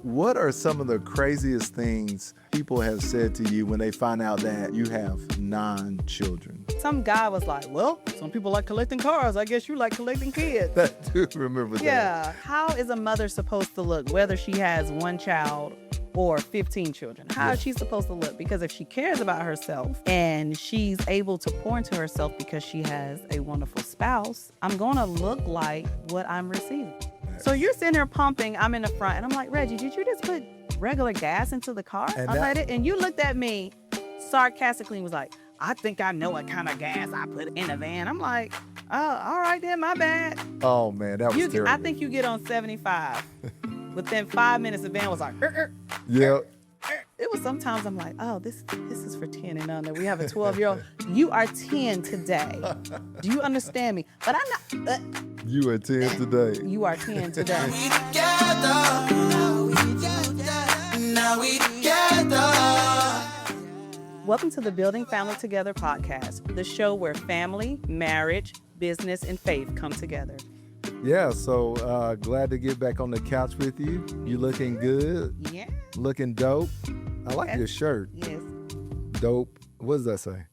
What are some of the craziest things people have said to you when they find out that you have 9 children? Some guy was like, well, some people like collecting cars. I guess you like collecting kids. I do remember that. Yeah. How is a mother supposed to look, whether she has 1 child or 15 children? How is she supposed to look? Because if she cares about herself and she's able to pour into herself because she has a wonderful spouse, I'm going to look like what I'm receiving. So you're sitting there pumping, I'm in the front, and I'm like, Reggie, did you just put regular gas into the car? And you looked at me sarcastically and was like, I think I know what kind of gas I put in the van. I'm like, oh, all right then, my bad. Oh, man, that was terrible. I think you get on 75. Within 5 minutes, the van was like, Yeah. It was sometimes I'm like, oh, this is for 10 and under. We have a 12-year-old. You are 10 today. Do you understand me? But I'm not. You are 10 today. You are 10 today. Now we together. Welcome to the Building Family Together podcast, the show where family, marriage, business, and faith come together. Yeah, so glad to get back on the couch with you. You looking good. Yeah. Looking dope. I like your shirt. Yes. Dope. What does that say?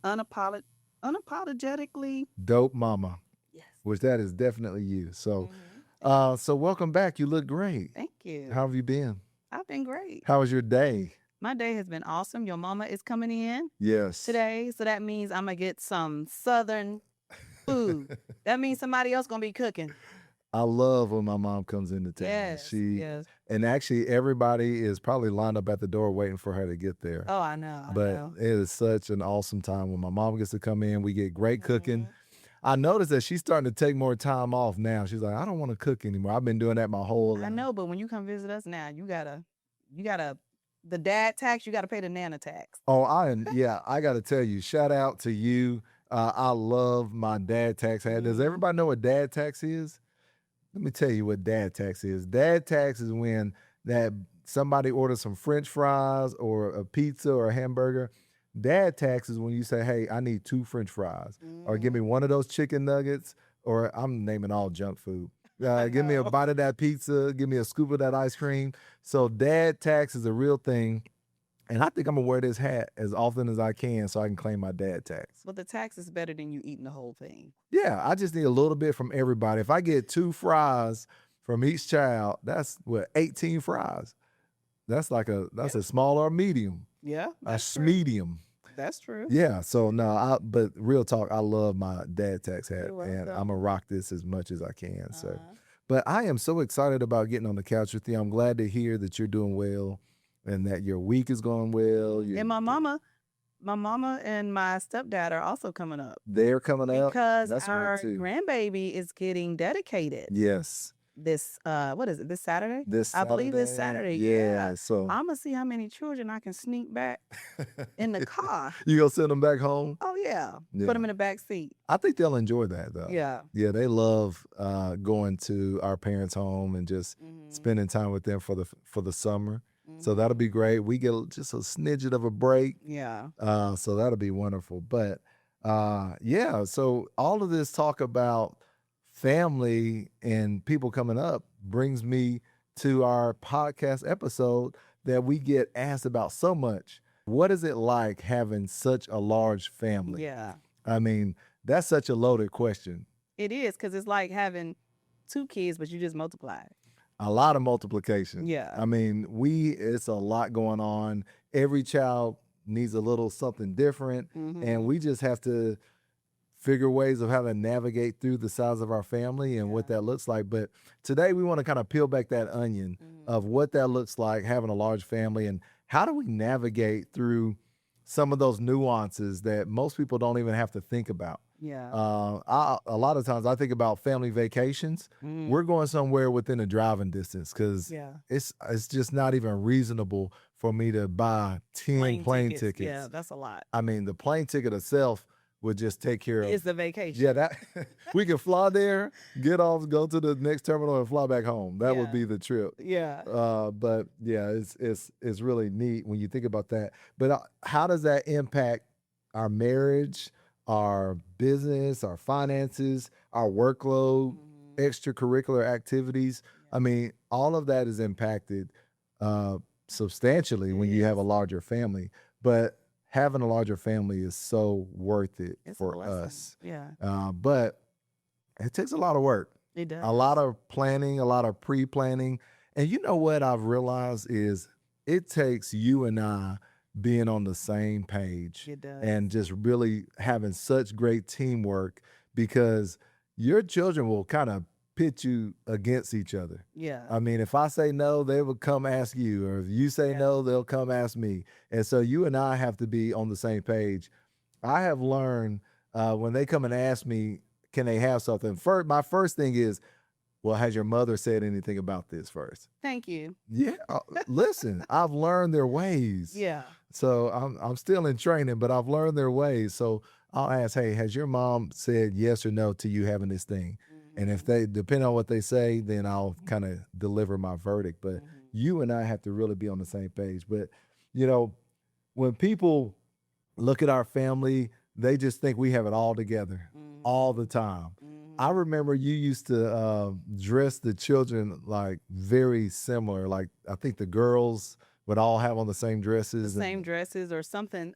Unapologetically. Dope mama. Yes. Which that is definitely you. So, so welcome back. You look great. Thank you. How have you been? I've been great. How was your day? My day has been awesome. Your mama is coming in Yes. today, so that means I'm going to get some Southern food. That means somebody else going to be cooking. I love when my mom comes into town. Yes. And actually everybody is probably lined up at the door waiting for her to get there. Oh, I know. But it is such an awesome time when my mom gets to come in. We get great cooking. I noticed that she's starting to take more time off now. She's like, I don't want to cook anymore. I've been doing that my whole life. I know, but when you come visit us now, you gotta the dad tax, you gotta pay the nana tax. Oh, I got to tell you, shout out to you. I love my dad tax hat. Does everybody know what dad tax is? Let me tell you what dad tax is. Dad tax is when that somebody orders some French fries or a pizza or a hamburger. Dad tax is when you say, hey, I need 2 French fries or give me one of those chicken nuggets, or I'm naming all junk food. Give me a bite of that pizza. Give me a scoop of that ice cream. So dad tax is a real thing. And I think I'm going to wear this hat as often as I can so I can claim my dad tax. But the tax is better than you eating the whole thing. Yeah, I just need a little bit from everybody. If I get 2 fries from each child, that's 18 fries. That's a small or medium. Yeah. A medium. That's true. Yeah, so but real talk, I love my dad tax hat, You're and welcome. I'm going to rock this as much as I can. So, but I am so excited about getting on the couch with you. I'm glad to hear that you're doing well and that your week is going well. And my mama and my stepdad are also coming up. They're coming up. Because That's our right too. grandbaby is getting dedicated. Yes. This what is it? This Saturday? This I believe this Saturday. Yeah. So I'm gonna see how many children I can sneak back in the car. You gonna send them back home? Oh yeah. Yeah. Put them in the back seat. I think they'll enjoy that though. Yeah. Yeah, they love going to our parents' home and just spending time with them for the summer. So that'll be great. We get just a snidget of a break. Yeah. So that'll be wonderful. But so all of this talk about family and people coming up brings me to our podcast episode that we get asked about so much. What is it like having such a large family? Yeah. I mean, that's such a loaded question. It is, because it's like having 2 kids, but you just multiply it. A lot of multiplication. Yeah. I mean, it's a lot going on. Every child needs a little something different, and we just have to figure ways of how to navigate through the size of our family and what that looks like. But today we want to kind of peel back that onion of what that looks like, having a large family, and how do we navigate through some of those nuances that most people don't even have to think about. Yeah. A lot of times I think about family vacations. We're going somewhere within a driving distance because it's just not even reasonable for me to buy 10 plane tickets. Yeah, that's a lot. I mean, the plane ticket itself would just take care of. It's the vacation. Yeah, that we can fly there, get off, go to the next terminal, and fly back home. That would be the trip. Yeah. But yeah, it's really neat when you think about that. But how does that impact our marriage, our business, our finances, our workload, extracurricular activities? I mean, all of that is impacted substantially when you have a larger family. But having a larger family is so worth it It's a for blessing. us. Yeah, But it takes a lot of work, it does. a lot of planning, a lot of pre-planning. And you know what I've realized is it takes you and I being on the same page It does. and just really having such great teamwork, because your children will kind of pit you against each other. Yeah. I mean, if I say no, they will come ask you, or if you say Yeah. no, they'll come ask me. And so you and I have to be on the same page. I have learned when they come and ask me, can they have something? My first thing is, well, has your mother said anything about this first? Thank you. Yeah, listen, I've learned their ways. Yeah. So I'm still in training, but I've learned their ways. So I'll ask, hey, has your mom said yes or no to you having this thing? And if they, depending on what they say, then I'll kind of deliver my verdict. But you and I have to really be on the same page. But, you know, when people look at our family, they just think we have it all together all the time. I remember you used to dress the children like very similar. Like I think the girls would all have on the same dresses. Same dresses or something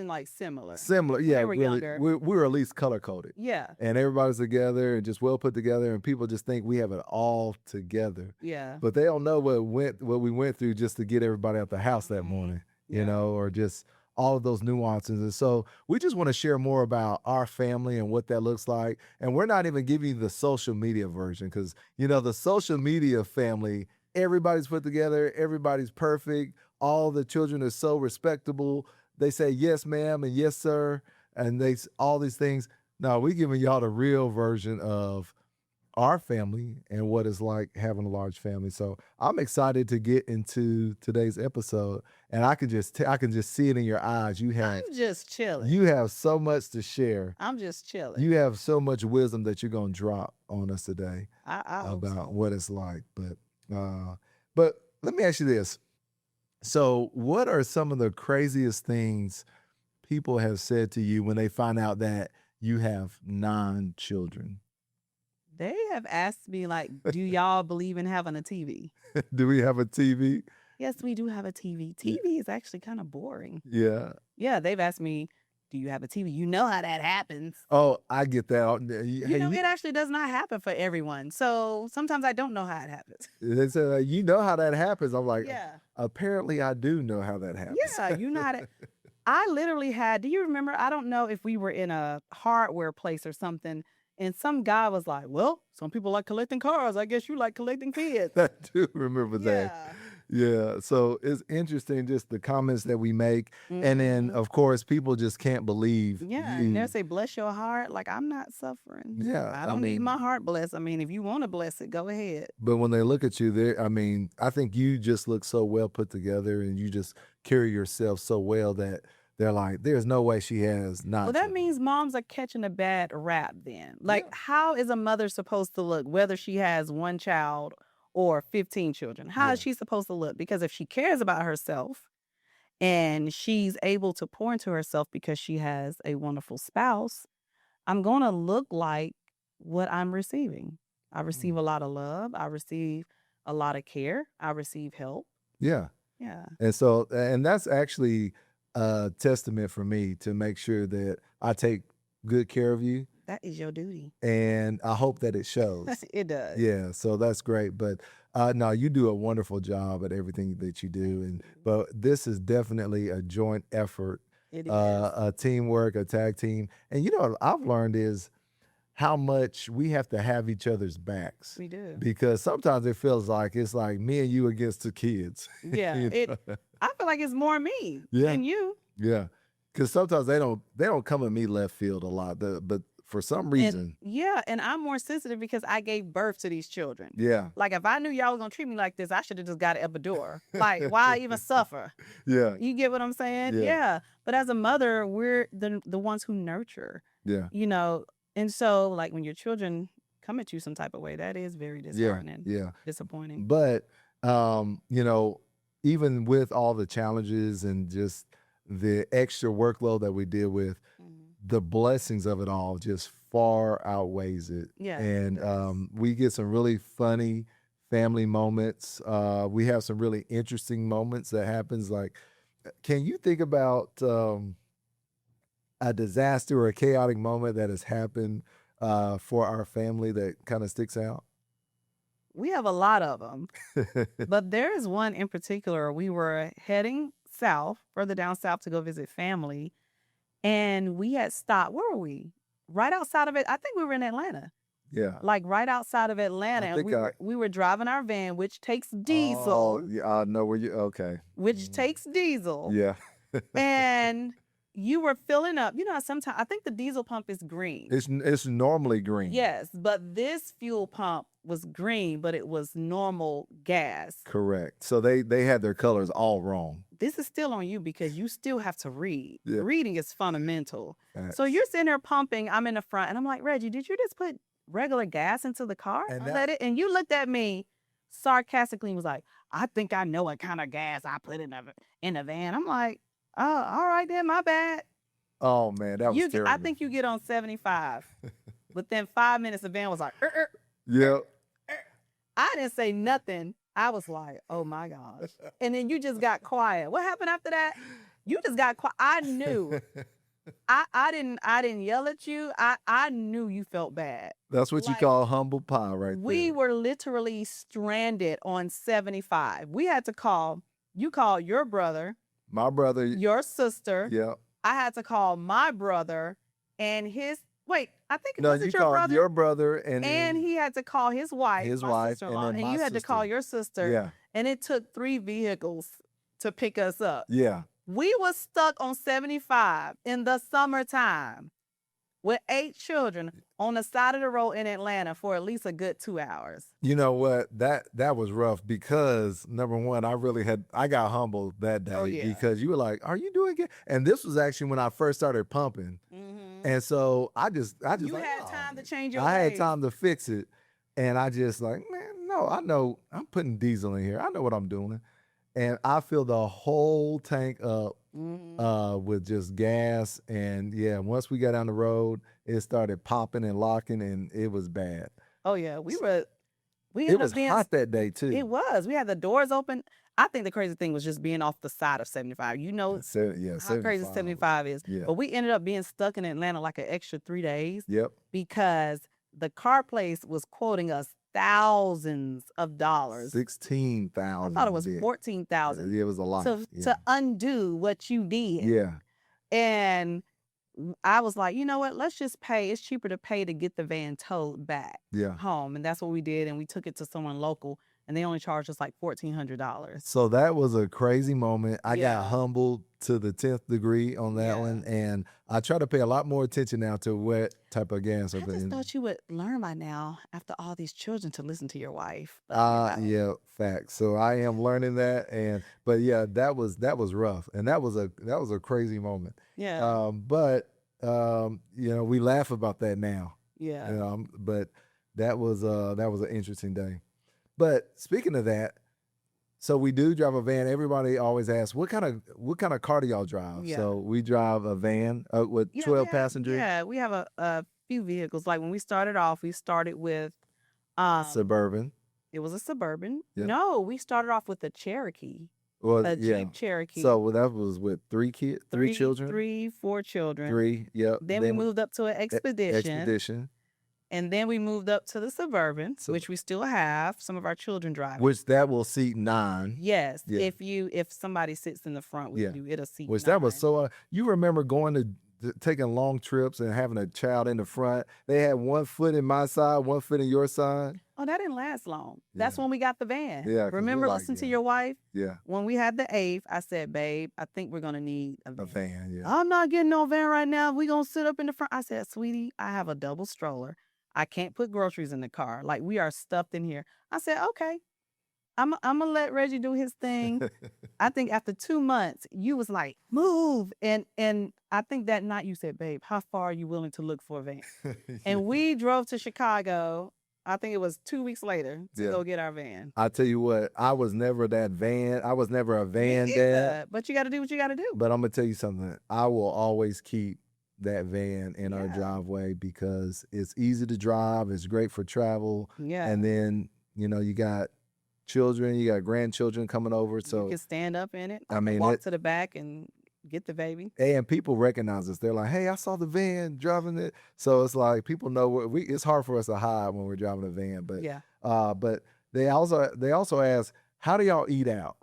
like similar. Similar, yeah. they were Really, younger. we were at least color coded. Yeah. And everybody's together and just well put together, and people just think we have it all together. Yeah. But they don't know what we went through just to get everybody out the house that morning, you know, or just all of those nuances. And so we just want to share more about our family and what that looks like. And we're not even giving you the social media version, because, you know, the social media family, everybody's put together, everybody's perfect. All the children are so respectable. They say yes, ma'am, and yes, sir. And all these things. No, we're giving y'all the real version of our family and what it's like having a large family. So I'm excited to get into today's episode, and I can just see it in your eyes. I'm just chilling. You have so much to share. I'm just chilling. You have so much wisdom that you're gonna drop on us today I hope about so. what it's like. But let me ask you this. So what are some of the craziest things people have said to you when they find out that you have 9 children? They have asked me, like, do y'all believe in having a TV? Do we have a TV? Yes, we do have a TV. TV is actually kind of boring. Yeah. Yeah, they've asked me, do you have a TV? You know how that happens. Oh, I get that. You know, it actually does not happen for everyone. So sometimes I don't know how it happens. They say, you know how that happens. I'm like, Yeah. apparently I do know how that happens. Yeah, you know how to. I literally had, do you remember? I don't know if we were in a hardware place or something, and some guy was like, well, some people like collecting cars. I guess you like collecting kids. I do remember that. Yeah. So it's interesting just the comments that we make. And then, of course, people just can't believe. Yeah, and they'll say, bless your heart. Like, I'm not suffering. Yeah, I don't need my heart blessed. I mean, if you want to bless it, go ahead. But when they look at you, I think you just look so well put together, and you just carry yourself so well that they're like, there's no way she has not. Well, that means moms are catching a bad rap then. Like, how is a mother supposed to look, whether she has one child or 15 children? How is she supposed to look? Because if she cares about herself and she's able to pour into herself because she has a wonderful spouse, I'm going to look like what I'm receiving. I receive a lot of love. I receive a lot of care. I receive help. Yeah. Yeah. And so, and that's actually a testament for me to make sure that I take good care of you. That is your duty. And I hope that it shows. It does. Yeah, so that's great. But no, you do a wonderful job at everything that you do. But this is definitely a joint effort, It is. a teamwork, a tag team. And you know what I've learned is how much we have to have each other's backs. We do. Because sometimes it feels like it's like me and you against the kids. Yeah. I feel like it's more me than you. Yeah. Because sometimes they don't come at me left field a lot. But for some reason. And I'm more sensitive because I gave birth to these children. Yeah. Like, if I knew y'all was going to treat me like this, I should have just got an epidural. Like, why even suffer? Yeah. You get what I'm saying? Yeah. But as a mother, we're the ones who nurture. Yeah. You know, and so, like, when your children come at you some type of way, that is very disheartening. Yeah. Disappointing. But, you know, even with all the challenges and just the extra workload that we deal with, the blessings of it all just far outweighs it. Yeah. And we get some really funny family moments. We have some really interesting moments that happens. Like, can you think about a disaster or a chaotic moment that has happened for our family that kind of sticks out? We have a lot of them, but there is one in particular. We were heading south, further down south to go visit family, and we had stopped. Where were we? Right outside of it. I think we were in Atlanta. Yeah. Like right outside of Atlanta, I and think we were driving our van, which takes Oh, diesel, yeah, I know where you. Okay. which takes diesel, Yeah. and you were filling up. You know, sometimes I think the diesel pump is green. It's normally green. Yes, but this fuel pump was green, but it was normal gas. Correct. So they had their colors all wrong. This is still on you because you still have to read. Yeah. Reading is fundamental. Facts. So you're sitting there pumping. I'm in the front, and I'm like, Reggie, did you just put regular gas into the car? And you looked at me sarcastically and was like, I think I know what kind of gas I put in the van. I'm like, oh, all right then, my bad. Oh man, that was terrible. I think you get on 75. Within 5 minutes, the van was like, Yeah. I didn't say nothing. I was like, oh my gosh. And then you just got quiet. What happened after that? You just got quiet. I knew. I didn't yell at you. I knew you felt bad. That's what you call humble pie right We there. were literally stranded on 75. We had to you called your brother, My brother. your sister. Yeah. I had to call my brother and I think No, was you it your called brother? your brother and he had to call his wife, his my wife, sister-in-law, and then and my you had to call sister. your sister. Yeah. And it took 3 vehicles to pick us up. Yeah. We was stuck on 75 in the summertime with 8 children on the side of the road in Atlanta for at least a good 2 hours. You know what? That was rough because number one, I got humbled that day Oh, yeah. because you were like, "Are you doing it?" And this was actually when I first started pumping, and so I just You like, had "Oh, time to change your I had ways. time to fix it, and I just like, man, no, I know I'm putting diesel in here. I know what I'm doing, and I filled the whole tank up with just gas, and yeah, once we got down the road, it started popping and locking, and it was bad. Oh yeah, we ended It was up being hot that day too. It was. We had the doors open. I think the crazy thing was just being off the side of 75. You know how crazy 75 is. Yeah. But we ended up being stuck in Atlanta like an extra 3 days. Yep. Because the car place was quoting us thousands of dollars. 16,000. I thought it was 14,000. Yeah, it was a lot. To undo what you did. Yeah. And I was like, you know what? Let's just pay. It's cheaper to pay to get the van towed back home. And that's what we did. And we took it to someone local. And they only charged us like $1,400. So that was a crazy moment. I Yeah. got humbled to the 10th degree on that one. And I try to pay a lot more attention now to what type of gas I I put just in. thought you would learn by now, after all these children, to listen to your wife. But, Yeah, facts. So I am learning that. But yeah, that was rough. And that was a crazy moment. Yeah. We laugh about that now. Yeah. But that was an interesting day. But speaking of that, so we do drive a van. Everybody always asks, what kind of car do y'all drive? Yeah. So we drive a van with 12 passengers. Yeah, we have a few vehicles. Like when we started off, we started with Suburban. It was a Suburban. Yeah. No, we started off with a Cherokee. Well, A yeah. Jeep Cherokee. So that was with 3 children. 4 children. 3, yep. Then we moved up to an Expedition. Expedition. And then we moved up to the Suburban, which we still have some of our children driving. Which that will seat 9. Yes. Yeah. if somebody sits in the front with you, it'll seat Which 9. that was so. You remember going to taking long trips and having a child in the front. They had 1 foot in my side, 1 foot in your side. Oh, that didn't last long. That's when we got the van. Yeah. 'cause Remember, we're like, listen to your wife? Yeah. When we had the 8th, I said, babe, I think we're going to need a van. A van. Yeah. I'm not getting no van right now. We're going to sit up in the front. I said, sweetie, I have a double stroller. I can't put groceries in the car. Like, we are stuffed in here. I said, okay. I'm going to let Reggie do his thing. I think after 2 months, you was like, move. And I think that night you said, babe, how far are you willing to look for a van? And we drove to Chicago. I think it was 2 weeks later to go get our van. I tell you what, I was never that van. I was never a van dad. But you got to do what you got to do. But I'm going to tell you something. I will always keep that van in our driveway because it's easy to drive. It's great for travel. Yeah. And then, you got children, you got grandchildren coming over. You So can stand up in it. I mean, walk to the back and get the baby. and people recognize us. They're like, "Hey, I saw the van driving it." So it's like people know it's hard for us to hide when we're driving a van. But Yeah. but they also ask, "How do y'all eat out?"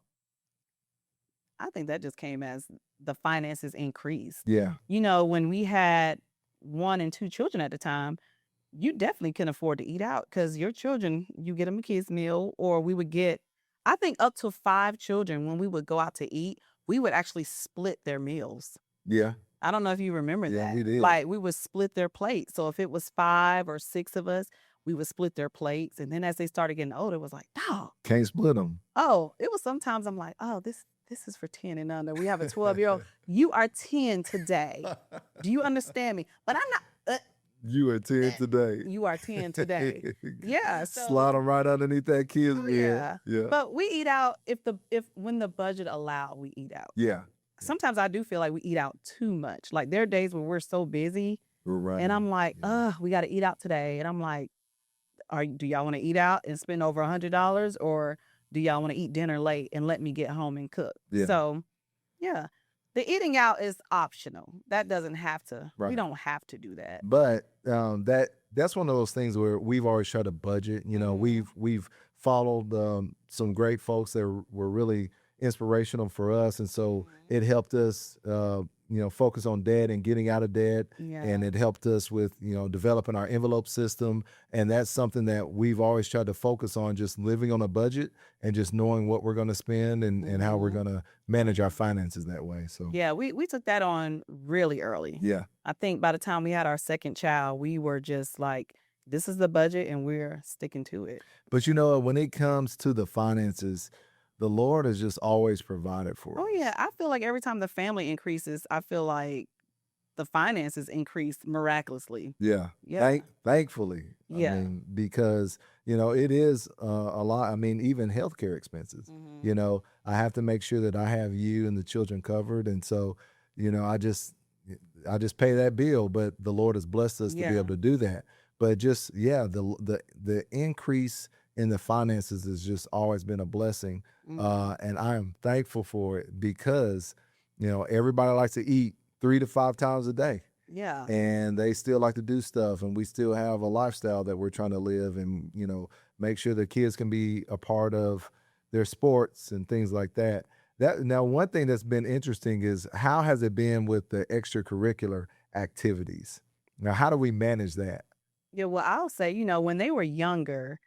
I think that just came as the finances increased. Yeah, When we had 1 and 2 children at the time, you definitely can afford to eat out because your children, you get them a kids meal, or we would get, I think up to 5 children when we would go out to eat, we would actually split their meals. yeah, I don't know if you remember yeah. that. We did. Like we would split their plates. So if it was 5 or 6 of us, we would split their plates. And then as they started getting older, it was like, no. Can't split them. Oh, it was sometimes I'm like, oh, this is for 10 and under. We have a 12-year-old. You are 10 today. Do you understand me? But I'm not. You are 10 today. You are 10 today. Yeah. So, Slide them right underneath that kid's oh, meal. yeah. Yeah. But we eat out if when the budget allow, we eat out. Yeah. Sometimes I do feel like we eat out too much. Like there are days where we're so busy, Right. and I'm like, we got to eat out today, and I'm like, do y'all want to eat out and spend over $100, or do y'all want to eat dinner late and let me get home and cook? Yeah. So, yeah, the eating out is optional. That doesn't have to. Right. We don't have to do that. But that's one of those things where we've always tried to budget. We've followed some great folks that were really inspirational for us, and so it helped us focus on debt and getting out of debt. Yeah. And it helped us with developing our envelope system, and that's something that we've always tried to focus on, just living on a budget and just knowing what we're going to spend and how we're going to manage our finances that way. So yeah, we took that on really early. Yeah. I think by the time we had our second child, we were just like, this is the budget and we're sticking to it. But when it comes to the finances, the Lord has just always provided for us. Oh yeah, I feel like every time the family increases, I feel like the finances increase miraculously. Yeah. Yeah. Thankfully. Yeah. I mean, because, it is a lot. I mean, even healthcare expenses. I have to make sure that I have you and the children covered. And so, I just pay that bill, but the Lord has blessed us to be able to do that. But just, the increase in the finances has just always been a blessing. And I am thankful for it because, everybody likes to eat 3 to 5 times a day. Yeah. And they still like to do stuff, and we still have a lifestyle that we're trying to live and, make sure the kids can be a part of their sports and things like that. Now, one thing that's been interesting is how has it been with the extracurricular activities? Now, how do we manage that? Yeah, well, I'll say, when they were younger,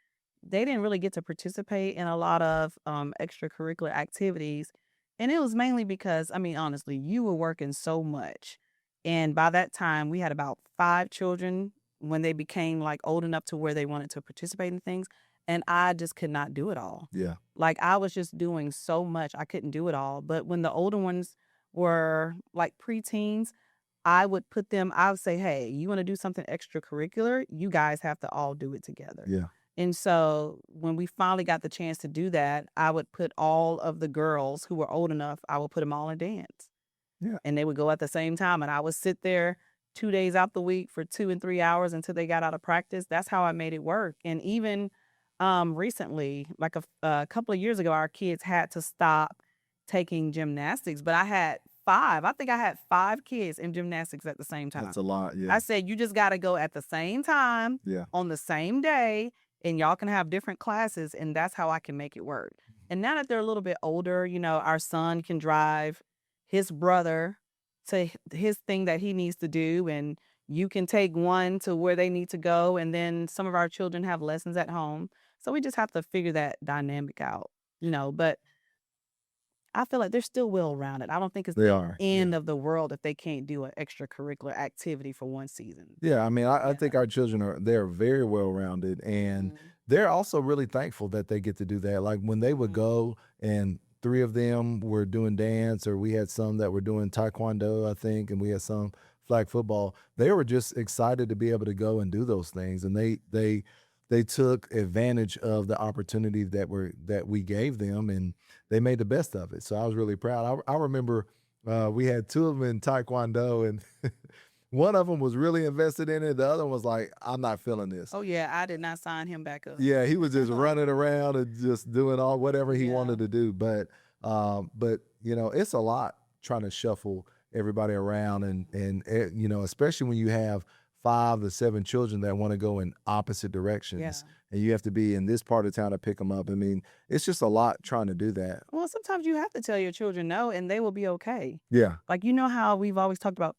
they didn't really get to participate in a lot of extracurricular activities. And it was mainly because, I mean, honestly, you were working so much. And by that time, we had about 5 children when they became like old enough to where they wanted to participate in things. And I just could not do it all. Yeah. Like I was just doing so much. I couldn't do it all. But when the older ones were like preteens, I would say, hey, you want to do something extracurricular? You guys have to all do it together. Yeah. And so when we finally got the chance to do that, I would put all of the girls who were old enough, I would put them all in dance. Yeah. And they would go at the same time. And I would sit there 2 days out the week for 2 and 3 hours until they got out of practice. That's how I made it work. And even recently, like a couple of years ago, our kids had to stop taking gymnastics. But I had 5. I think I had 5 kids in gymnastics at the same time. That's a lot. Yeah. I said, you just got to go at the same time on the same day. And y'all can have different classes, and that's how I can make it work. And now that they're a little bit older, our son can drive his brother to his thing that he needs to do, and you can take one to where they need to go, and then some of our children have lessons at home. So we just have to figure that dynamic out, but I feel like they're still well rounded. I don't think it's the end of the world if they can't do an extracurricular activity for one season. Yeah, I mean, I think our children they're very well rounded, and they're also really thankful that they get to do that. Like when they would go and 3 of them were doing dance, or we had some that were doing taekwondo, I think, and we had some flag football. They were just excited to be able to go and do those things, and they took advantage of the opportunity that we gave them, and they made the best of it. So I was really proud. I remember we had 2 of them in taekwondo, and One of them was really invested in it. The other one was like, I'm not feeling this. Oh yeah, I did not sign him back up. Yeah, he was just running around and just doing all whatever he Yeah. wanted to do. But it's a lot trying to shuffle everybody around and especially when you have 5 to 7 children that want to go in opposite directions, and you have to be in this part of town to pick them up. I mean, it's just a lot trying to do that. Well, sometimes you have to tell your children no, and they will be okay. Yeah, Like, you know how we've always talked about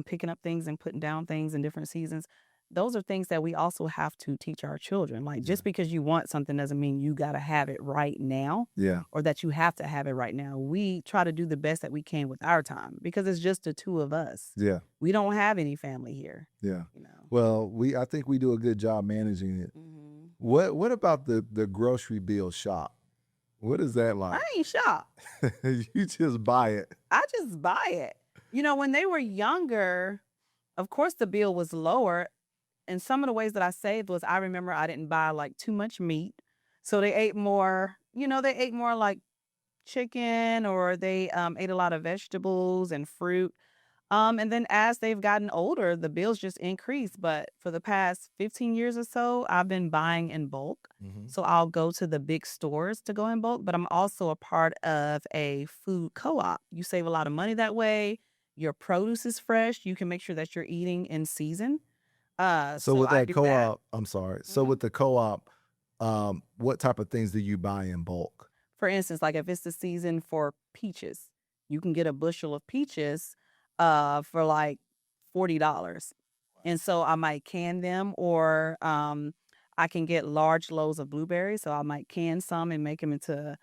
picking up things and putting down things in different seasons. Those are things that we also have to teach our children. Like, just because you want something doesn't mean you got to have it right now. Yeah. Or that you have to have it right now. We try to do the best that we can with our time because it's just the 2 of us. Yeah. We don't have any family here. Yeah. You know. Well, I think we do a good job managing it. Mm-hmm. What about the grocery bill shop? What is that like? I ain't shocked. You just buy it. I just buy it. You know, when they were younger, of course the bill was lower. And some of the ways that I saved was I remember I didn't buy like too much meat. So they ate more, they ate more like chicken, or they ate a lot of vegetables and fruit. And then as they've gotten older, the bills just increased. But for the past 15 years or so, I've been buying in bulk. Mm-hmm. So I'll go to the big stores to go in bulk, but I'm also a part of a food co-op. You save a lot of money that way. Your produce is fresh. You can make sure that you're eating in season. So with that co-op, that. I'm sorry. So with the co-op, what type of things do you buy in bulk? For instance, like if it's the season for peaches, you can get a bushel of peaches for like $40. And so I might can them, or I can get large loaves of blueberries. So I might can some and make them into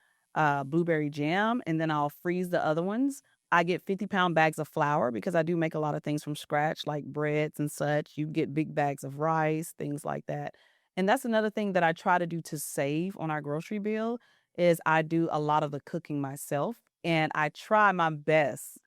blueberry jam, and then I'll freeze the other ones. I get 50-pound bags of flour because I do make a lot of things from scratch, like breads and such. You get big bags of rice, things like that. And that's another thing that I try to do to save on our grocery bill is I do a lot of the cooking myself, and I try my best.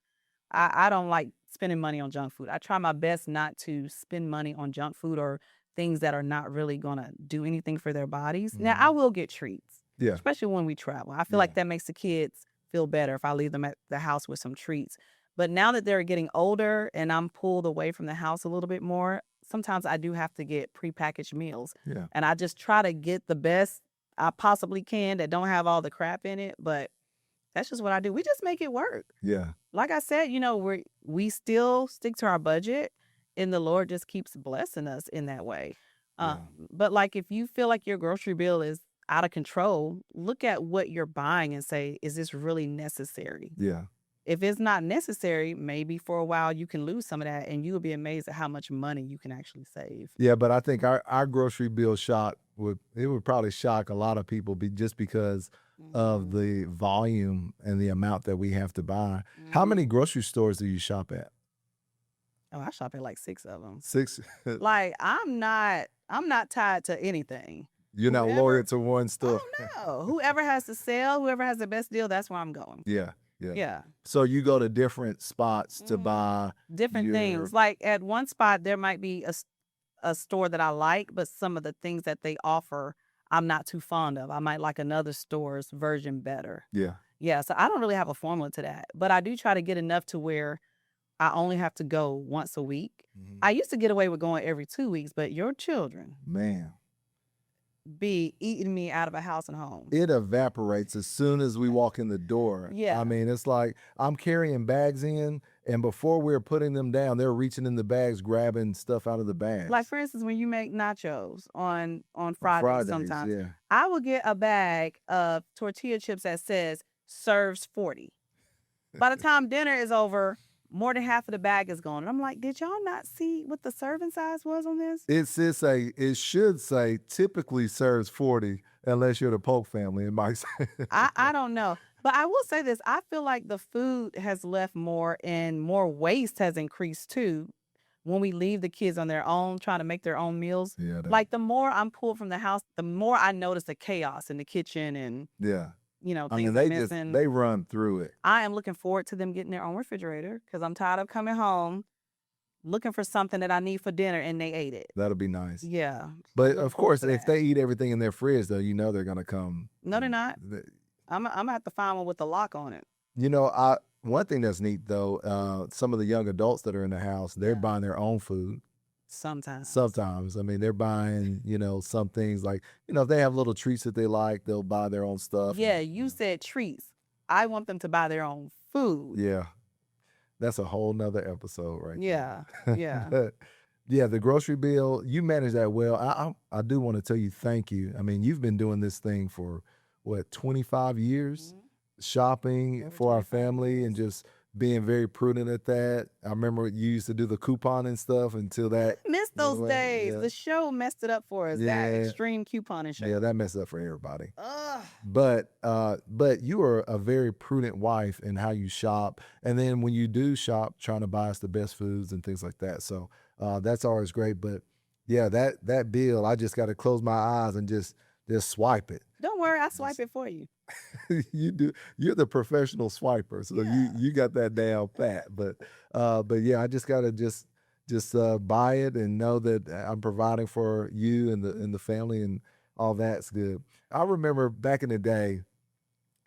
I don't like spending money on junk food. I try my best not to spend money on junk food or things that are not really going to do anything for their bodies. Mm-hmm. Now, I will get treats, Yeah. especially when we travel. I feel like that makes the kids feel better if I leave them at the house with some treats. But now that they're getting older and I'm pulled away from the house a little bit more, sometimes I do have to get prepackaged meals. Yeah. And I just try to get the best I possibly can that don't have all the crap in it. But that's just what I do. We just make it work. Yeah. Like I said, we still stick to our budget, and the Lord just keeps blessing us in that way. But like if you feel like your grocery bill is out of control, look at what you're buying and say, is this really necessary? Yeah. If it's not necessary, maybe for a while you can lose some of that, and you will be amazed at how much money you can actually save. Yeah, but I think our grocery bill shock would probably shock a lot of people just because of the volume and the amount that we have to buy. How many grocery stores do you shop at? Oh, I shop at like 6 of them. 6? Like I'm not tied to anything. You're not loyal to one store. Oh no. Whoever has the sale, whoever has the best deal, that's where I'm going. Yeah. Yeah. So you go to different spots to buy different things. Like at one spot, there might be a store that I like, but some of the things that they offer, I'm not too fond of. I might like another store's version better. Yeah. Yeah. So I don't really have a formula to that, but I do try to get enough to where I only have to go once a week. Mm-hmm. I used to get away with going every 2 weeks, but your children, man, be eating me out of a house and home. It evaporates as soon as we walk in the door. Yeah. I mean, it's like I'm carrying bags in, and before we're putting them down, they're reaching in the bags, grabbing stuff out of the bags. Like, for instance, when you make nachos on Fridays sometimes, yeah. I will get a bag of tortilla chips that says serves 40. By the time dinner is over, more than half of the bag is gone. And I'm like, did y'all not see what the serving size was on this? It should say typically serves 40, unless you're the Polk family. It might say. I don't know. But I will say this. I feel like the food has left more, and more waste has increased too when we leave the kids on their own, trying to make their own meals. Yeah, like the more I'm pulled from the house, the more I notice the chaos in the kitchen and things missing. They run through it. I am looking forward to them getting their own refrigerator because I'm tired of coming home looking for something that I need for dinner and they ate it. That'll be nice. Yeah. But of course, if they eat everything in their fridge, though, they're gonna come. No, they're not. I'm gonna have to find one with a lock on it. One thing that's neat though, some of the young adults that are in the house, they're buying their own food. Sometimes, I mean, they're buying, some things like, if they have little treats that they like, they'll buy their own stuff. Yeah, you said treats. I want them to buy their own food. Yeah, that's a whole nother episode, right? Yeah, yeah. But yeah, the grocery bill, you manage that well. I do want to tell you thank you. I mean, you've been doing this thing for what, 25 years, shopping Over for our 25 family and just being very prudent at that. I remember you used to do the coupon and stuff until that. Missed those away. days. Yeah. The show messed it up for us. That Yeah. extreme couponing show. Yeah, that messed up for everybody. Ugh. But you are a very prudent wife in how you shop, and then when you do shop, trying to buy us the best foods and things like that. So that's always great. But yeah, that bill, I just got to close my eyes and just swipe it. Don't worry, I swipe it for you. You do. You're the professional swiper, so you got that down pat. But yeah, I just gotta just buy it and know that I'm providing for you and the family and all that's good. I remember back in the day,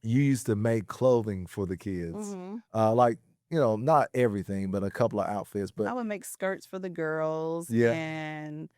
you used to make clothing for the kids, like not everything, but a couple of outfits. But I would make skirts for the girls. Yeah. And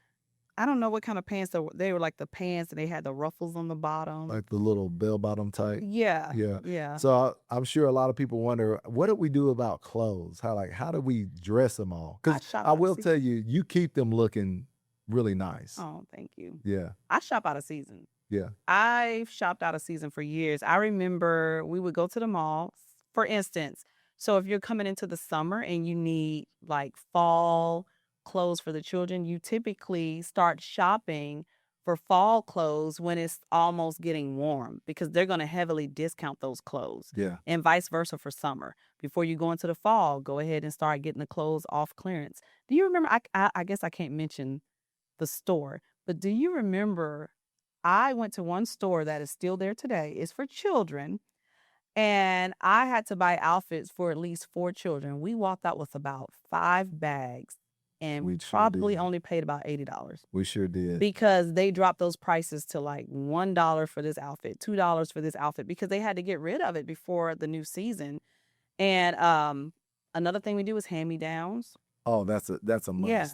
I don't know what kind of pants they were, like the pants and they had the ruffles on the bottom. like the little bell bottom type. Yeah. Yeah. Yeah. So I'm sure a lot of people wonder, what do we do about clothes? How do we dress them all? Because shop I out of will season. tell you, you keep them looking really nice. Oh, thank you. Yeah. I shop out of season. Yeah. I've shopped out of season for years. I remember we would go to the mall, for instance. So if you're coming into the summer and you need like fall clothes for the children, you typically start shopping for fall clothes when it's almost getting warm because they're going to heavily discount those clothes. Yeah. And vice versa for summer. Before you go into the fall, go ahead and start getting the clothes off clearance. Do you remember? I guess I can't mention the store, but do you remember? I went to one store that is still there today. It's for children. And I had to buy outfits for at least 4 children. We walked out with about 5 bags and We sure probably did. only paid about $80 We sure did. because they dropped those prices to like $1 for this outfit, $2 for this outfit because they had to get rid of it before the new season. And another thing we do is hand-me-downs. Oh, that's a must. Yeah.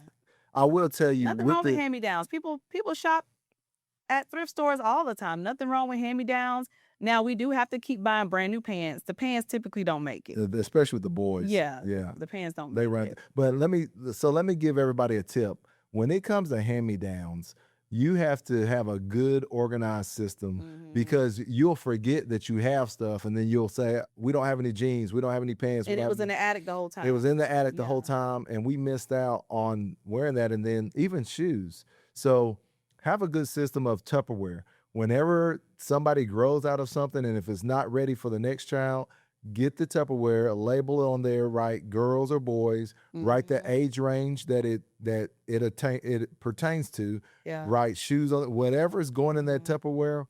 I will tell you, Nothing with wrong with the hand-me-downs. People shop at thrift stores all the time. Nothing wrong with hand-me-downs. Now, we do have to keep buying brand new pants. The pants typically don't make it. especially with the boys. Yeah. Yeah. The pants don't They make run. it. But let me give everybody a tip. When it comes to hand-me-downs, you have to have a good organized system because you'll forget that you have stuff and then you'll say, we don't have any jeans, we don't have any pants. we And don't it have was in any-" the attic the whole time. It was in the attic the whole Yeah. time, and we missed out on wearing that, and then even shoes. So have a good system of Tupperware. Whenever somebody grows out of something, and if it's not ready for the next child, get the Tupperware, label it on there, write girls or boys, write the age range that it pertains to, Yeah. write shoes on it, whatever is going in that Tupperware,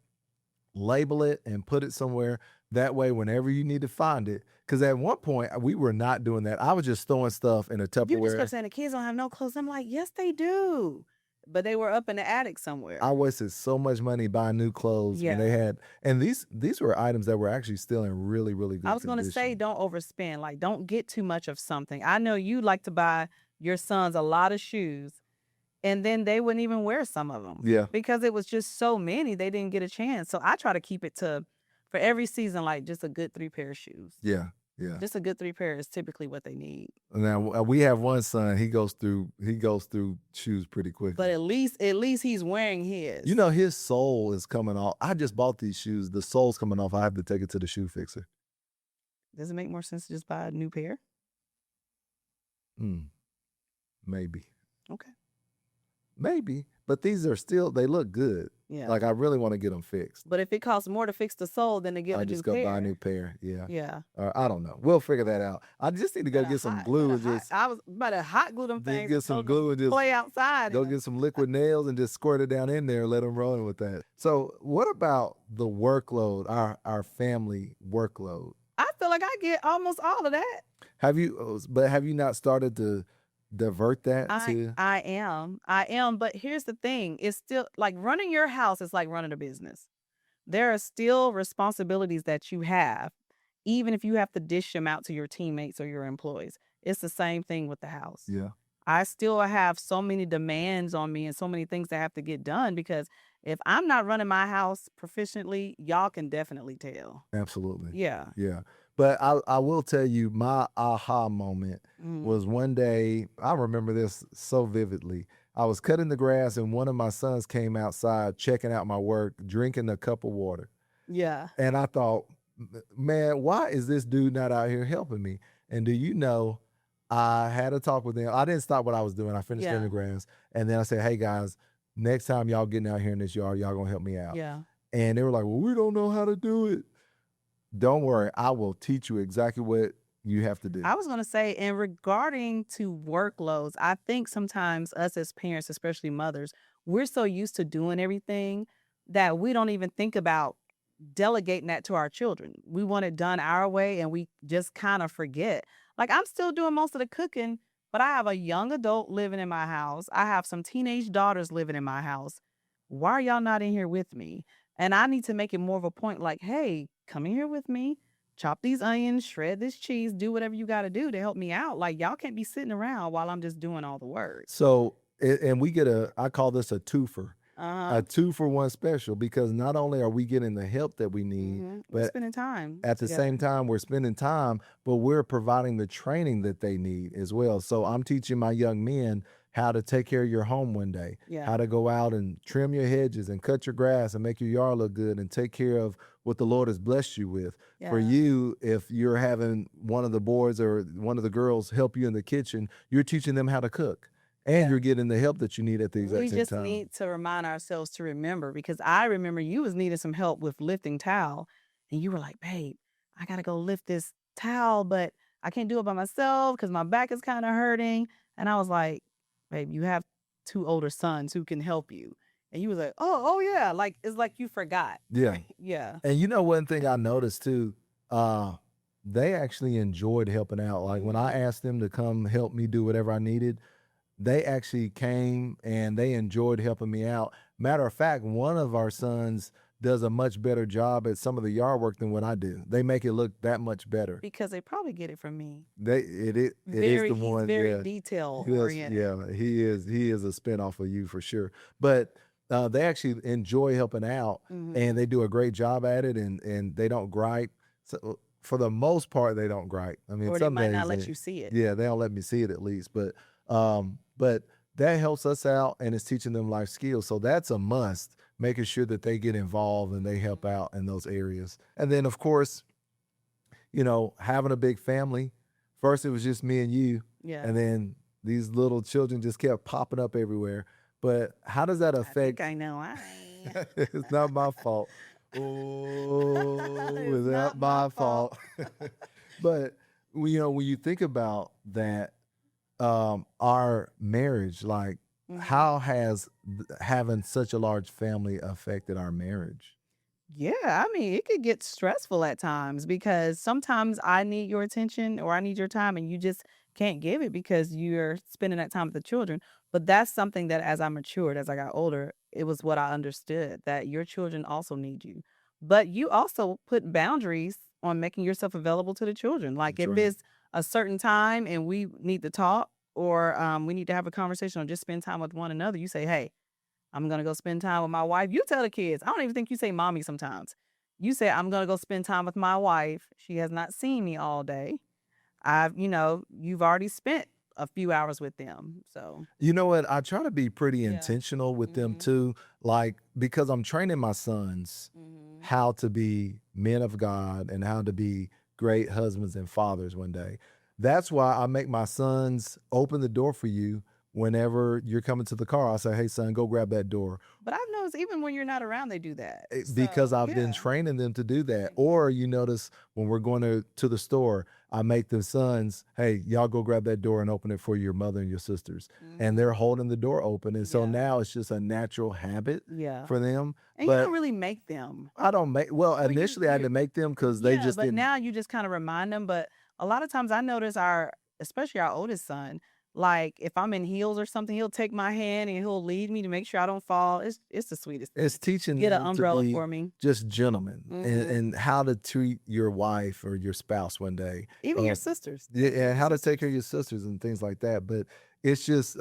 label it and put it somewhere. That way, whenever you need to find it, because at one point we were not doing that. I was just throwing stuff in a You just Tupperware. kept saying the kids don't have no clothes. I'm like, yes, they do. But they were up in the attic somewhere. I wasted so much money buying new clothes when Yeah. they had, and these were items that were actually still in really, really good I was going to say, condition. don't overspend. Like, don't get too much of something. I know you like to buy your sons a lot of shoes, and then they wouldn't even wear some of them. Yeah. Because it was just so many, they didn't get a chance. So I try to keep it to, for every season, like just a good 3 pair of shoes. Yeah. Yeah. Just a good 3 pair is typically what they need. Now we have one son. He goes through shoes pretty quickly. But at least he's wearing his. His sole is coming off. I just bought these shoes. The sole's coming off. I have to take it to the shoe fixer. Does it make more sense to just buy a new pair? Maybe. Okay. Maybe. But these are still, they look good. Yeah. Like I really want to get them fixed. But if it costs more to fix the sole than to get I a new just go pair. buy a new pair. Yeah. Yeah. Or I don't know. We'll figure that out. I just need to go get some glue and just I was about to hot glue them just things. get some so glue and just play outside. go get some liquid nails and just squirt it down in there and let them roll with that. So what about the workload, our family workload? I feel like I get almost all of that. Have you not started to divert that to? I am. But here's the thing. It's still like running your house is like running a business. There are still responsibilities that you have. even if you have to dish them out to your teammates or your employees. It's the same thing with the house. Yeah. I still have so many demands on me and so many things that have to get done because if I'm not running my house proficiently, y'all can definitely tell. Absolutely. Yeah. Yeah. But I will tell you, my aha moment was one day, I remember this so vividly. I was cutting the grass and one of my sons came outside checking out my work, drinking a cup of water. Yeah. And I thought, man, why is this dude not out here helping me? And do you know, I had a talk with him. I didn't stop what I was doing. I finished cutting the grass. And then I said, hey guys, next time y'all getting out here in this yard, y'all gonna help me out. Yeah. And they were like, well, we don't know how to do it. Don't worry, I will teach you exactly what you have to do. I was going to say, in regarding to workloads, I think sometimes us as parents, especially mothers, we're so used to doing everything that we don't even think about delegating that to our children. We want it done our way and we just kind of forget. Like, I'm still doing most of the cooking, but I have a young adult living in my house. I have some teenage daughters living in my house. Why are y'all not in here with me? And I need to make it more of a point like, hey, come in here with me. Chop these onions, shred this cheese, do whatever you got to do to help me out. Like, y'all can't be sitting around while I'm just doing all the work. So, and we get I call this a twofer. Uh-huh. A 2-for-1 special, because not only are we getting the help that we need, We're but spending time at the together. same time, we're spending time, but we're providing the training that they need as well. So I'm teaching my young men how to take care of your home one day, Yeah. how to go out and trim your hedges and cut your grass and make your yard look good and take care of what the Lord has blessed you with. For Yeah. you, if you're having one of the boys or one of the girls help you in the kitchen, you're teaching them how to cook. And Yeah. you're getting the help that you need at the exact We same just time. need to remind ourselves to remember, because I remember you was needing some help with lifting towel and you were like, babe, I got to go lift this towel, but I can't do it by myself because my back is kind of hurting. And I was like, babe, you have 2 older sons who can help you. And you was like, oh yeah. Like, it's like you forgot. Yeah. Yeah. And you know, one thing I noticed too, they actually enjoyed helping out. Like when I asked them to come help me do whatever I needed, they actually came and they enjoyed helping me out. Matter of fact, one of our sons does a much better job at some of the yard work than what I do. They make it look that much better. Because they probably get it from me. It is Very, the he's one. very Yeah. detail He is, oriented. yeah, he is a spinoff of you for sure. But they actually enjoy helping out, and they do a great job at it, and they don't gripe. So for the most part, they don't gripe. I mean, Or they some might days not let you see it. yeah, they don't let me see it at least. But that helps us out, and it's teaching them life skills. So that's a must. Making sure that they get involved and they help out in those areas. And then, of course, you know, having a big family. First, it was just me and you. Yeah. And then these little children just kept popping up everywhere. But how does that I affect? think I know. I It's not my fault. Oh, it's not my fault. But you know, when you think about that, our marriage, like how has having such a large family affected our marriage? Yeah, I mean, it could get stressful at times because sometimes I need your attention or I need your time and you just can't give it because you're spending that time with the children. But that's something that as I matured, as I got older, it was what I understood, that your children also need you. But you also put boundaries on making yourself available to the children. Like That's if right. it's a certain time and we need to talk or we need to have a conversation or just spend time with one another, you say, hey, I'm going to go spend time with my wife. You tell the kids. I don't even think you say mommy sometimes. You say, I'm going to go spend time with my wife. She has not seen me all day. You've already spent a few hours with them. So, You know what? I try to be pretty Yeah. intentional with them too, like because I'm training my sons how to be men of God and how to be great husbands and fathers one day. That's why I make my sons open the door for you whenever you're coming to the car. I say, hey, son, go grab that door. but I've noticed even when you're not around, they do that. Because So, I've been yeah. training them to do that. Or you notice when we're going to the store, I make the sons, hey, y'all go grab that door and open it for your mother and your sisters. And they're holding the door open. And so Yeah. now it's just a natural habit Yeah. for them. And you But don't really make them. I don't make, well, Well, initially I had to make them because they Yeah, just but didn't. now you just kind of remind them. But a lot of times I notice especially our oldest son, Like if I'm in heels or something, he'll take my hand and he'll lead me to make sure I don't fall. It's the sweetest thing. It's teaching Get an them to umbrella be for me. just gentlemen Mhm. and how to treat your wife or your spouse one day. Even your sisters. Yeah, and how to take care of your sisters and things like that. But it's just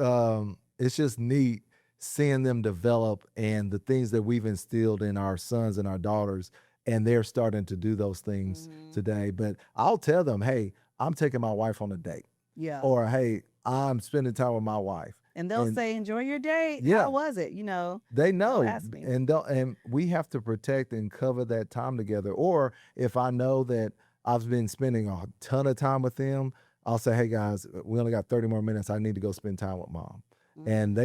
neat seeing them develop and the things that we've instilled in our sons and our daughters, and they're starting to do those things today. But I'll tell them, hey, I'm taking my wife on a date. Yeah. Or hey, I'm spending time with my wife. And they'll say, enjoy your date. Yeah. How was it? You know, They know, ask me. and we have to protect and cover that time together. Or if I know that I've been spending a ton of time with them, I'll say, "Hey guys, we only got 30 more minutes. I need to go spend time with mom." And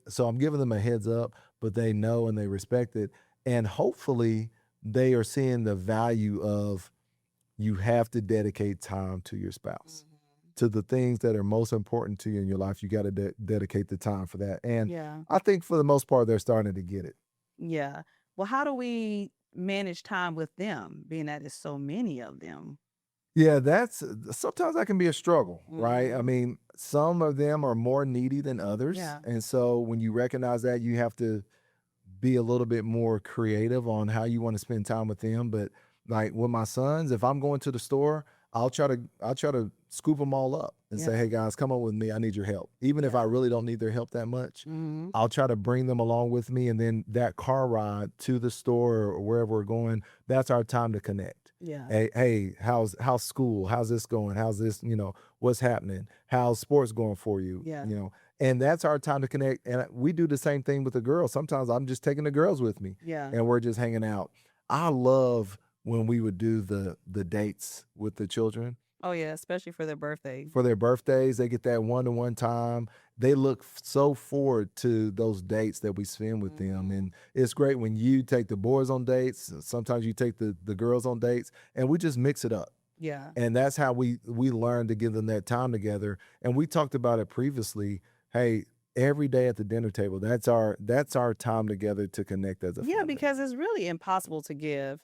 so I'm giving them a heads up, but they know and they respect it, and hopefully they are seeing the value of you have to dedicate time to your spouse. To the things that are most important to you in your life, you got to dedicate the time for that. And Yeah. I think for the most part, they're starting to get it. Yeah. Well, how do we manage time with them, being that it's so many of them? Yeah, sometimes that can be a struggle, right? I mean, some of them are more needy than others. Yeah. And so when you recognize that, you have to be a little bit more creative on how you want to spend time with them. But like with my sons, if I'm going to the store, I'll try to scoop them all up and say, Yeah. "Hey guys, come on with me. I need your help." Even if I really don't need their help that much, Mhm. I'll try to bring them along with me. And then that car ride to the store or wherever we're going, that's our time to connect. Yeah. Hey, how's school? How's this going? How's this, what's happening? How's sports going for you? Yeah. And that's our time to connect. And we do the same thing with the girls. Sometimes I'm just taking the girls with me Yeah. and we're just hanging out. I love when we would do the dates with the children. Oh yeah, especially for their birthday. For their birthdays, they get that one-to-one time. They look so forward to those dates that we spend with them. And it's great when you take the boys on dates. Sometimes you take the girls on dates, and we just mix it up. Yeah. And that's how we learn to give them that time together. And we talked about it previously. Hey, every day at the dinner table, that's our time together to connect as a Yeah, family. because it's really impossible to give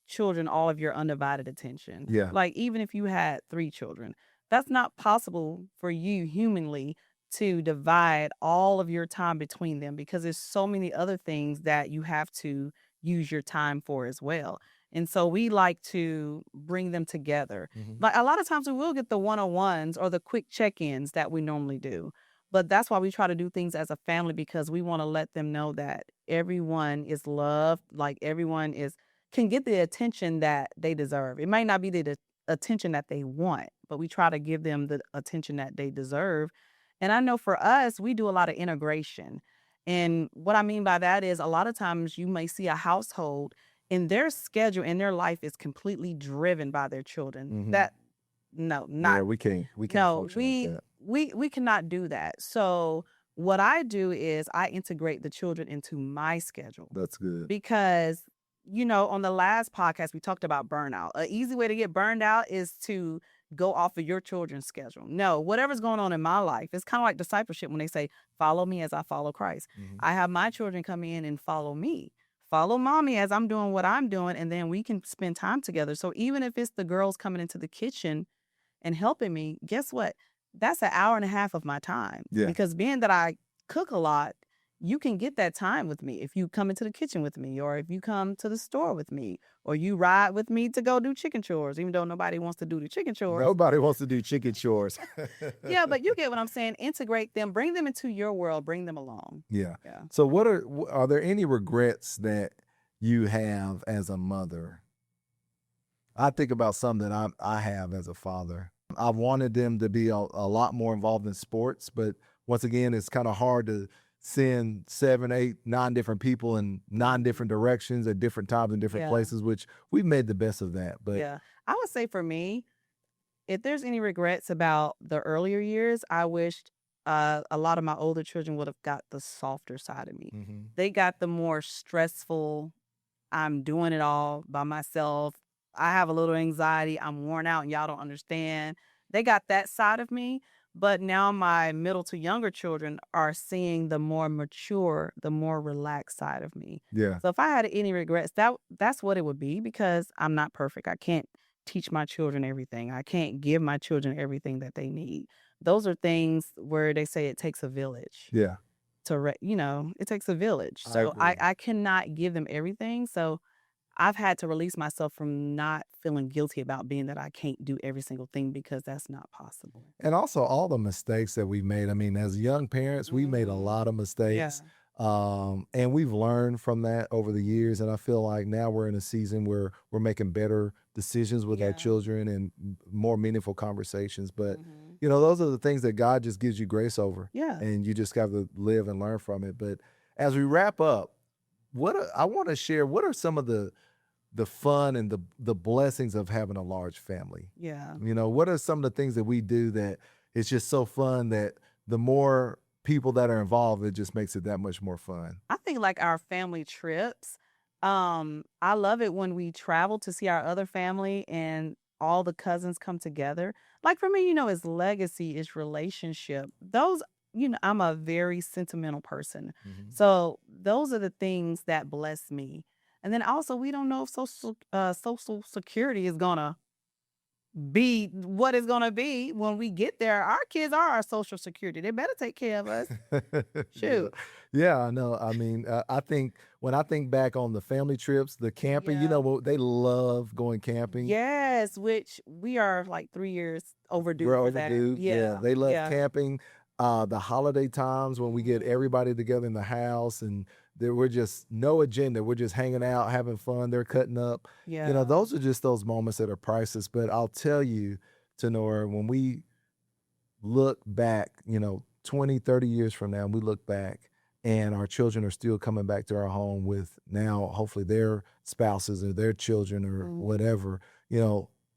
children all of your undivided attention. Yeah. Like even if you had 3 children, that's not possible for you humanly to divide all of your time between them because there's so many other things that you have to use your time for as well. And so we like to bring them together. Like a lot of times we will get the one-on-ones or the quick check-ins that we normally do. But that's why we try to do things as a family because we want to let them know that everyone is loved, like everyone can get the attention that they deserve. It might not be the attention that they want, but we try to give them the attention that they deserve. And I know for us, we do a lot of integration. And what I mean by that is a lot of times you may see a household and their schedule and their life is completely driven by their children. That no, not Yeah, we can't no, function like that. we cannot do that. So what I do is I integrate the children into my schedule That's good. because on the last podcast we talked about burnout. An easy way to get burned out is to go off of your children's schedule. No, whatever's going on in my life, it's kind of like discipleship when they say, "Follow me as I follow Christ." I have my children come in and follow me. Follow mommy as I'm doing what I'm doing, and then we can spend time together. So even if it's the girls coming into the kitchen and helping me, guess what? That's an hour and a half of my time. Yeah. Because being that I cook a lot, you can get that time with me if you come into the kitchen with me, or if you come to the store with me, or you ride with me to go do chicken chores, even though nobody wants to do the chicken chores. Nobody wants to do chicken chores. Yeah, but you get what I'm saying. Integrate them, bring them into your world, bring them along. Yeah. Yeah. So are there any regrets that you have as a mother? I think about some that I have as a father. I wanted them to be a lot more involved in sports, but once again, it's kind of hard to send 7, 8, 9 different people in 9 different directions at different times in different places, which we've made the best of that. But yeah, I would say for me, if there's any regrets about the earlier years, I wished a lot of my older children would have got the softer side of me. They got the more stressful, I'm doing it all by myself. I have a little anxiety. I'm worn out and y'all don't understand. They got that side of me. But now my middle to younger children are seeing the more mature, the more relaxed side of me. yeah, So if I had any regrets, that's what it would be because I'm not perfect. I can't teach my children everything. I can't give my children everything that they need. those are things where they say it takes a village Yeah. it takes a village. I So agree. I cannot give them everything. So I've had to release myself from not feeling guilty about being that I can't do every single thing because that's not possible. And also all the mistakes that we made. I mean, as young parents, we made a Mhm. lot of Yeah. mistakes. And we've learned from that over the years. And I feel like now we're in a season where we're making better decisions with our Yeah. children and more meaningful conversations. But, Mhm. those are the things that God just gives you grace over. Yeah. And you just got to live and learn from it. But as we wrap up, I want to share what are some of the fun and the blessings of having a large family. Yeah. What are some of the things that we do that it's just so fun that the more people that are involved, it just makes it that much more fun. I think like our family trips. I love it when we travel to see our other family and all the cousins come together. Like for me, it's legacy, it's relationship. Those, I'm a very sentimental person. Mhm. So those are the things that bless me. And then also we don't know if social security is gonna be what it's gonna be when we get there. Our kids are our social security. They better take care of us. Yeah. Shoot. Yeah, I know. I mean, I think when I think back on the family trips, the camping, Yeah. they love going camping. Yes, which we are like 3 years overdue We're for that. overdue. Yeah, they love Yeah. camping. The holiday times when we get Mhm. everybody together in the house and we're just no agenda. We're just hanging out, having fun. They're cutting up. Yeah. Those are just those moments that are priceless. But I'll tell you, Tanora, when we look back, 20, 30 years from now, we look back and our children are still coming back to our home with now, hopefully their spouses or their children or Mhm. whatever,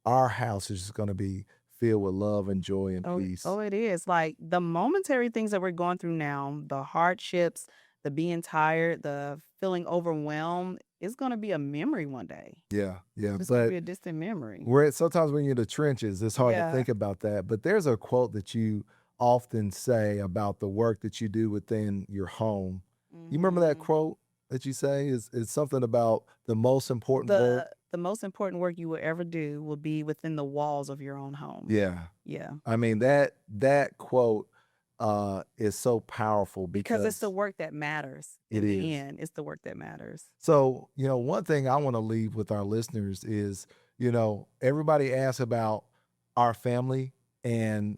our house is just going to be filled with love and joy and peace. Oh, it is. Like the momentary things that we're going through now, the hardships, the being tired, the feeling overwhelmed, it's going to be a memory one day. Yeah. It's going to But be a distant memory. sometimes when you're in the trenches, it's hard to Yeah. think about that. But there's a quote that you often say about the work that you do within your home. You remember that Mhm. quote that you say is something about the most important work? The most important work you will ever do will be within the walls of your own home. Yeah. Yeah. I mean, that quote is so powerful Because it's the because work that matters. it In the is. end, it's the work that matters. So, one thing I want to leave with our listeners is, everybody asks about our family and,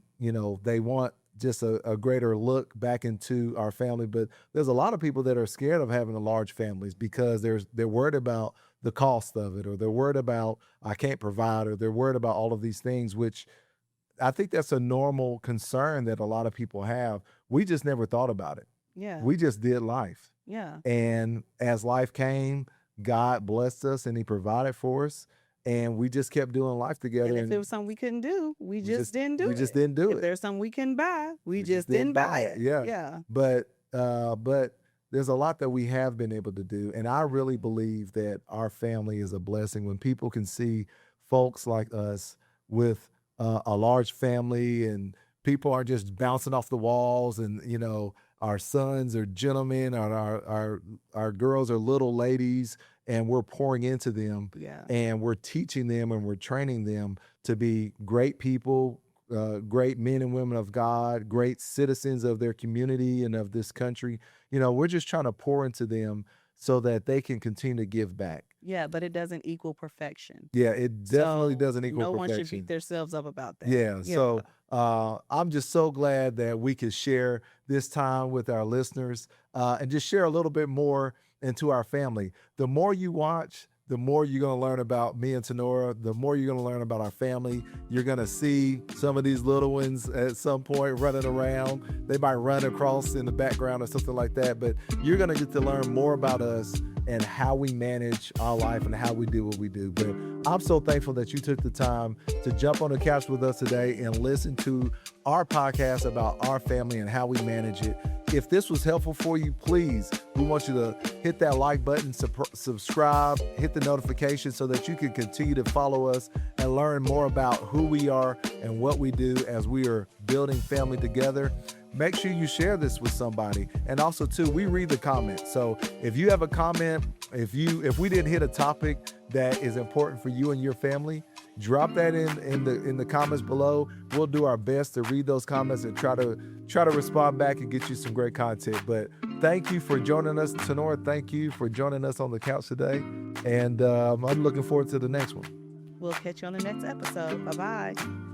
they want just a greater look back into our family. But there's a lot of people that are scared of having a large families because they're worried about the cost of it, or they're worried about I can't provide, or they're worried about all of these things, which I think that's a normal concern that a lot of people have. We just never thought about it. Yeah. We just did life. Yeah. And as life came, God blessed us and he provided for us. And we just kept doing life together. And if And there was something we couldn't do, we just didn't do it. we just didn't do If it. there's something we couldn't buy, we We just didn't buy it. Yeah. Yeah. But there's a lot that we have been able to do. And I really believe that our family is a blessing when people can see folks like us with a large family and people are just bouncing off the walls and, our sons are gentlemen, our girls are little ladies, and we're pouring into them. Yeah. And we're teaching them and we're training them to be great people, great men and women of God, great citizens of their community and of this country. We're just trying to pour into them so that they can continue to give back. Yeah, but it doesn't equal perfection. Yeah, it definitely So doesn't equal no perfection. one should beat themselves up about that. Yeah. So I'm just so glad that we could share this time with our listeners and just share a little bit more into our family. The more you watch, the more you're going to learn about me and Tanora, the more you're going to learn about our family. You're going to see some of these little ones at some point running around. They might run across in the background or something like that, but you're going to get to learn more about us and how we manage our life and how we do what we do. But I'm so thankful that you took the time to jump on the couch with us today and listen to our podcast about our family and how we manage it. If this was helpful for you, please, we want you to hit that like button, subscribe, hit the notification so that you can continue to follow us and learn more about who we are and what we do as we are building family together. Make sure you share this with somebody. And also too, we read the comments. So if you have a comment, if we didn't hit a topic that is important for you and your family, drop that in the comments below. We'll do our best to read those comments and try to respond back and get you some great content. But thank you for joining us, Tanora. Thank you for joining us on the couch today. And I'm looking forward to the next one. We'll catch you on the next episode. Bye-bye.